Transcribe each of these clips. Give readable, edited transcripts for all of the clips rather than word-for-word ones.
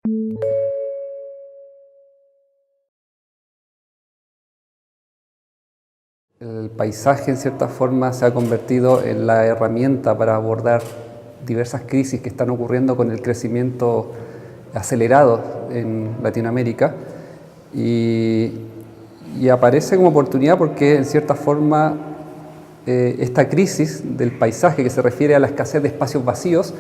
El paisaje, en cierta forma, se ha convertido en la herramienta para abordar diversas crisis que están ocurriendo con el crecimiento acelerado en Latinoamérica y aparece como oportunidad porque, en cierta forma, esta crisis del paisaje, que se refiere a la escasez de espacios vacíos,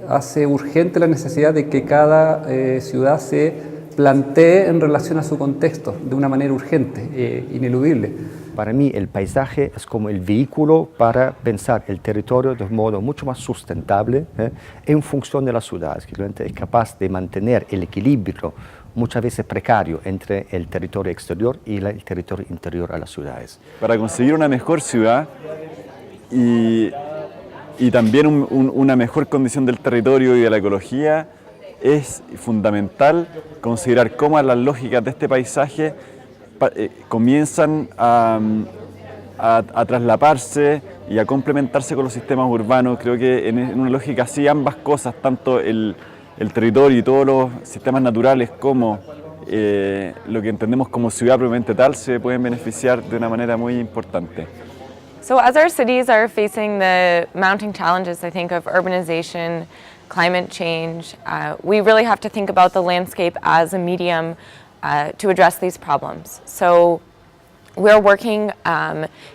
hace urgente la necesidad de que cada ciudad se plantee en relación a su contexto de una manera urgente, ineludible. Para mí el paisaje es como el vehículo para pensar el territorio de un modo mucho más sustentable en función de las ciudades, que realmente es capaz de mantener el equilibrio muchas veces precario entre el territorio exterior y el territorio interior a las ciudades. Para conseguir una mejor ciudad y también una mejor condición del territorio y de la ecología, es fundamental considerar cómo las lógicas de este paisaje comienzan a traslaparse y a complementarse con los sistemas urbanos. Creo que en una lógica así ambas cosas, tanto el territorio y todos los sistemas naturales como lo que entendemos como ciudad propiamente tal, se pueden beneficiar de una manera muy importante. So as our cities are facing the mounting challenges, I think, of urbanization, climate change, we really have to think about the landscape as a medium to address these problems. So we're working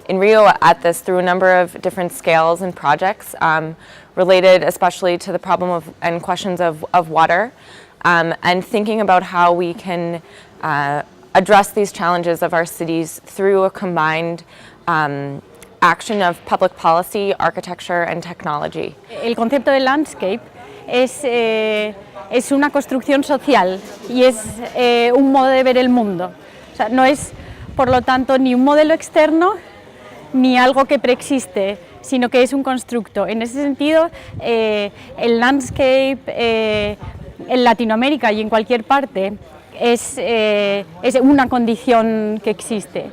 in Rio at this through a number of different scales and projects related especially to the problem of and questions of water, and thinking about how we can address these challenges of our cities through a combined action of public policy, architecture and technology. El concepto de landscape es una construcción social y es un modo de ver el mundo. O sea, no es, por lo tanto, ni un modelo externo ni algo que preexiste, sino que es un constructo. En ese sentido, el landscape en Latinoamérica y en cualquier parte es una condición que existe.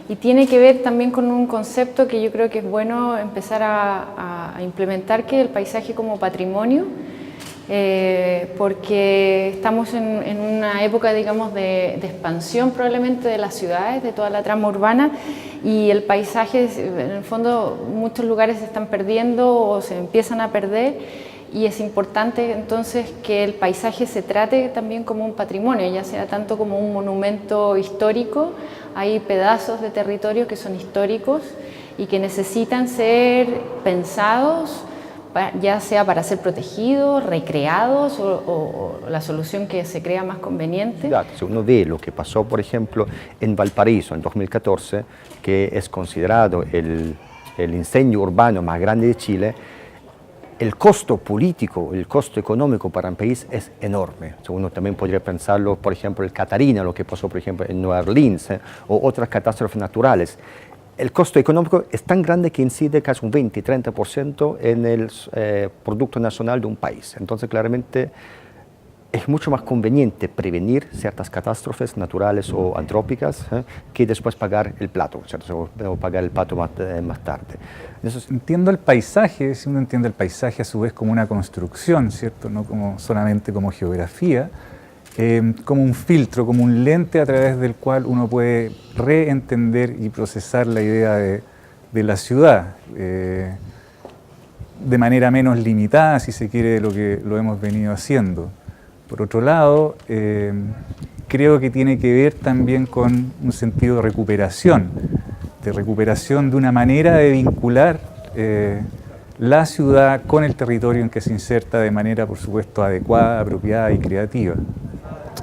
Y tiene que ver también con un concepto que yo creo que es bueno empezar a implementar, que es el paisaje como patrimonio, porque estamos en una época, digamos, de expansión probablemente de las ciudades, de toda la trama urbana, y el paisaje, en el fondo, muchos lugares se están perdiendo o se empiezan a perder, y es importante entonces que el paisaje se trate también como un patrimonio, ya sea tanto como un monumento histórico. Hay pedazos de territorio que son históricos y que necesitan ser pensados, ya sea para ser protegidos, recreados o la solución que se crea más conveniente. Si uno ve lo que pasó, por ejemplo, en Valparaíso en 2014, que es considerado el incendio urbano más grande de Chile, el costo político, el costo económico para un país es enorme. Uno también podría pensarlo, por ejemplo, el Catarina, lo que pasó, por ejemplo, en Nueva Orleans, o otras catástrofes naturales. El costo económico es tan grande que incide casi un 20-30% en el Producto Nacional de un país. Entonces, claramente, es mucho más conveniente prevenir ciertas catástrofes naturales o antrópicas que después pagar el plato, ¿cierto? O pagar el plato más tarde. Entiendo el paisaje, si uno entiende el paisaje a su vez como una construcción, ¿cierto? No como, solamente como geografía, como un filtro, como un lente a través del cual uno puede reentender y procesar la idea de la ciudad, de manera menos limitada, si se quiere, de lo que lo hemos venido haciendo. Por otro lado, creo que tiene que ver también con un sentido de recuperación de una manera de vincular la ciudad con el territorio en que se inserta de manera, por supuesto, adecuada, apropiada y creativa.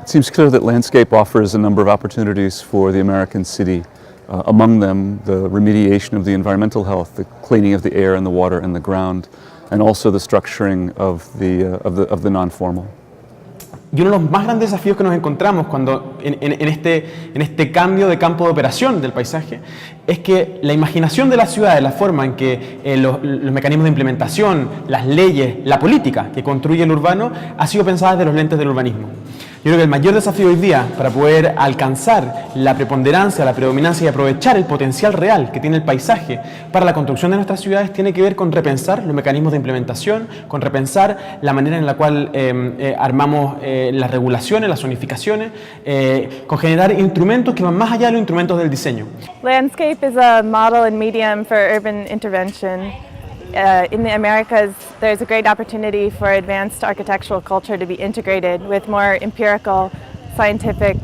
It seems clear that landscape offers a number of opportunities for the American city. Among them, the remediation of the environmental health, the cleaning of the air and the water and the ground, and also the structuring of the non-formal. Y uno de los más grandes desafíos que nos encontramos cuando en este cambio de campo de operación del paisaje es que la imaginación de la ciudad, la forma en que los mecanismos de implementación, las leyes, la política que construye el urbano ha sido pensada desde los lentes del urbanismo. Y creo que el mayor desafío hoy día para poder alcanzar la preponderancia, la predominancia y aprovechar el potencial real que tiene el paisaje para la construcción de nuestras ciudades tiene que ver con repensar los mecanismos de implementación, con repensar la manera en la cual armamos las regulaciones, las zonificaciones, con generar instrumentos que van más allá de los instrumentos del diseño. Landscape is a model and medium for urban intervention. In the Americas, there's a great opportunity for advanced architectural culture to be integrated with more empirical, scientific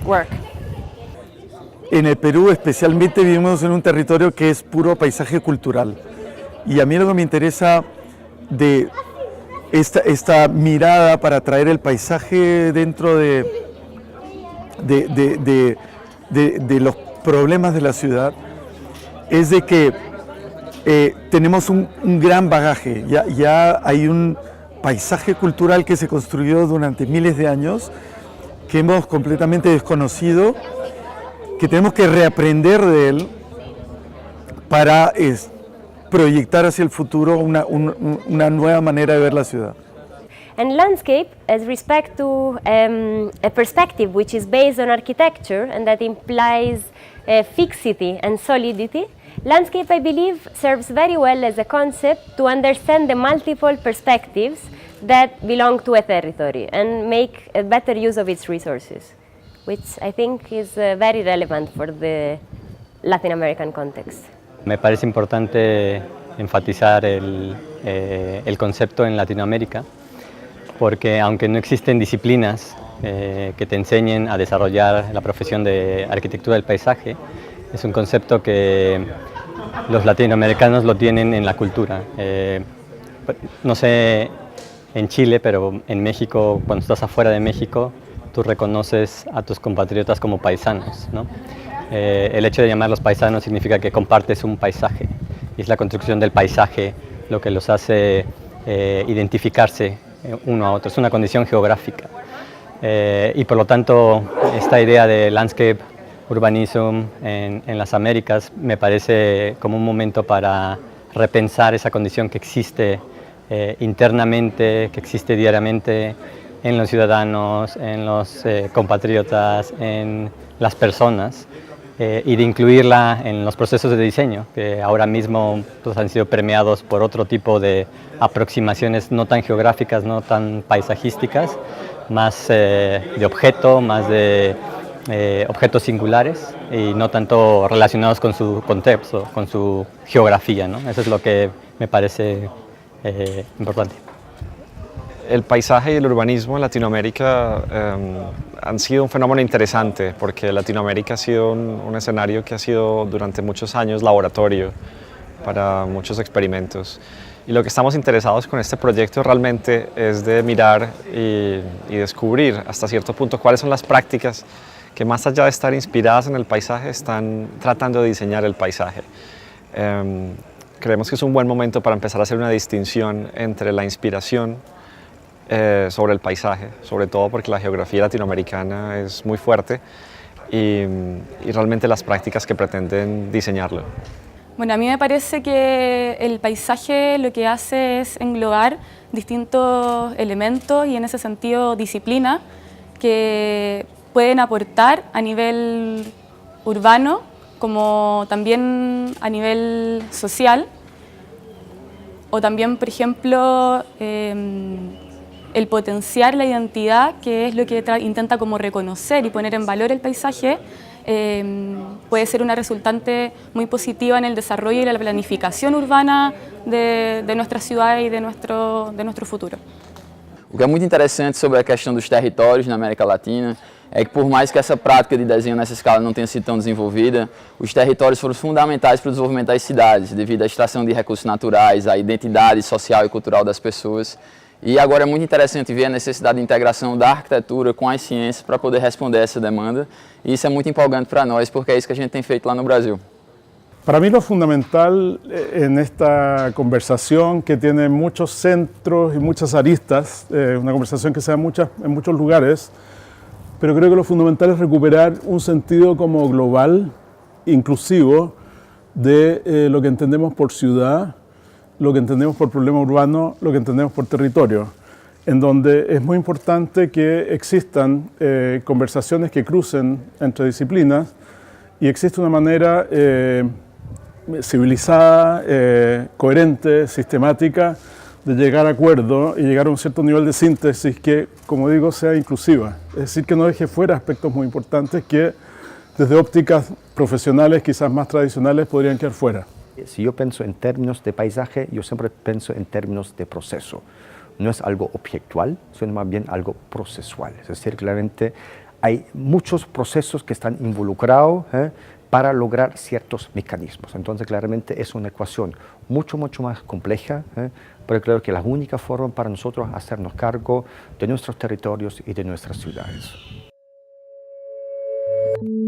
work. En el Perú especialmente vivimos en un territorio que es puro paisaje cultural. Y a mí lo que me interesa de esta mirada para traer el paisaje dentro de los problemas de la ciudad es de que tenemos un gran bagaje, ya hay un paisaje cultural que se construyó durante miles de años, que hemos completamente desconocido, que tenemos que reaprender de él para proyectar hacia el futuro una nueva manera de ver la ciudad. And landscape, as respect to a perspective which is based on architecture and that implies fixity and solidity, landscape, I believe, serves very well as a concept to understand the multiple perspectives that belong to a territory and make a better use of its resources, which I think is very relevant for the Latin American context. Me parece importante enfatizar el concepto en Latinoamérica, porque aunque no existen disciplinas que te enseñen a desarrollar la profesión de arquitectura del paisaje, es un concepto que los latinoamericanos lo tienen en la cultura. No sé en Chile, pero en México, cuando estás afuera de México, tú reconoces a tus compatriotas como paisanos, ¿no? El hecho de llamarlos paisanos significa que compartes un paisaje, y es la construcción del paisaje lo que los hace identificarse uno a otro, es una condición geográfica. Y por lo tanto, esta idea de landscape urbanism en las Américas me parece como un momento para repensar esa condición que existe internamente, que existe diariamente en los ciudadanos, en los compatriotas, en las personas, y de incluirla en los procesos de diseño, que ahora mismo pues, han sido permeados por otro tipo de aproximaciones no tan geográficas, no tan paisajísticas, más de objeto, más de objetos singulares y no tanto relacionados con su contexto, con su geografía, ¿no? Eso es lo que me parece importante. El paisaje y el urbanismo en Latinoamérica han sido un fenómeno interesante porque Latinoamérica ha sido un escenario que ha sido durante muchos años laboratorio para muchos experimentos. Y lo que estamos interesados con este proyecto realmente es de mirar y descubrir hasta cierto punto cuáles son las prácticas que más allá de estar inspiradas en el paisaje están tratando de diseñar el paisaje. Creemos que es un buen momento para empezar a hacer una distinción entre la inspiración sobre el paisaje, sobre todo porque la geografía latinoamericana es muy fuerte y realmente las prácticas que pretenden diseñarlo. Bueno, a mí me parece que el paisaje lo que hace es englobar distintos elementos y en ese sentido disciplinas que pueden aportar a nivel urbano como también a nivel social o también, por ejemplo, el potenciar la identidad, que es lo que intenta como reconocer y poner en valor el paisaje, puede ser una resultante muy positiva en el desarrollo y la planificação urbana de nuestras ciudades e de nuestro futuro. O que é muito interessante sobre a questão dos territórios na América Latina é que, por mais que essa prática de desenho nessa escala não tenha sido tão desenvolvida, os territórios foram fundamentais para o desenvolvimento das cidades, devido à extração de recursos naturais, à identidade social e cultural das pessoas. E agora é muito interessante ver a necessidade de integração da arquitetura com as ciências para poder responder a essa demanda. E isso é muito empolgante para nós, porque é isso que a gente tem feito lá no Brasil. Para mí lo fundamental en esta conversación, que tiene muchos centros y muchas aristas, una conversación que se da en muchos lugares, pero creo que lo fundamental es recuperar un sentido como global, inclusivo, de lo que entendemos por ciudad, lo que entendemos por problema urbano, lo que entendemos por territorio. en donde es muy importante que existan conversaciones que crucen entre disciplinas y existe una manera civilizada, coherente, sistemática de llegar a acuerdo y llegar a un cierto nivel de síntesis que, como digo, sea inclusiva. Es decir, que no deje fuera aspectos muy importantes que desde ópticas profesionales quizás más tradicionales podrían quedar fuera. Si yo pienso en términos de paisaje, yo siempre pienso en términos de proceso. No es algo objetual, sino más bien algo procesual. Es decir, claramente hay muchos procesos que están involucrados para lograr ciertos mecanismos. Entonces, claramente es una ecuación mucho más compleja, pero creo que la única forma para nosotros hacernos cargo de nuestros territorios y de nuestras ciudades.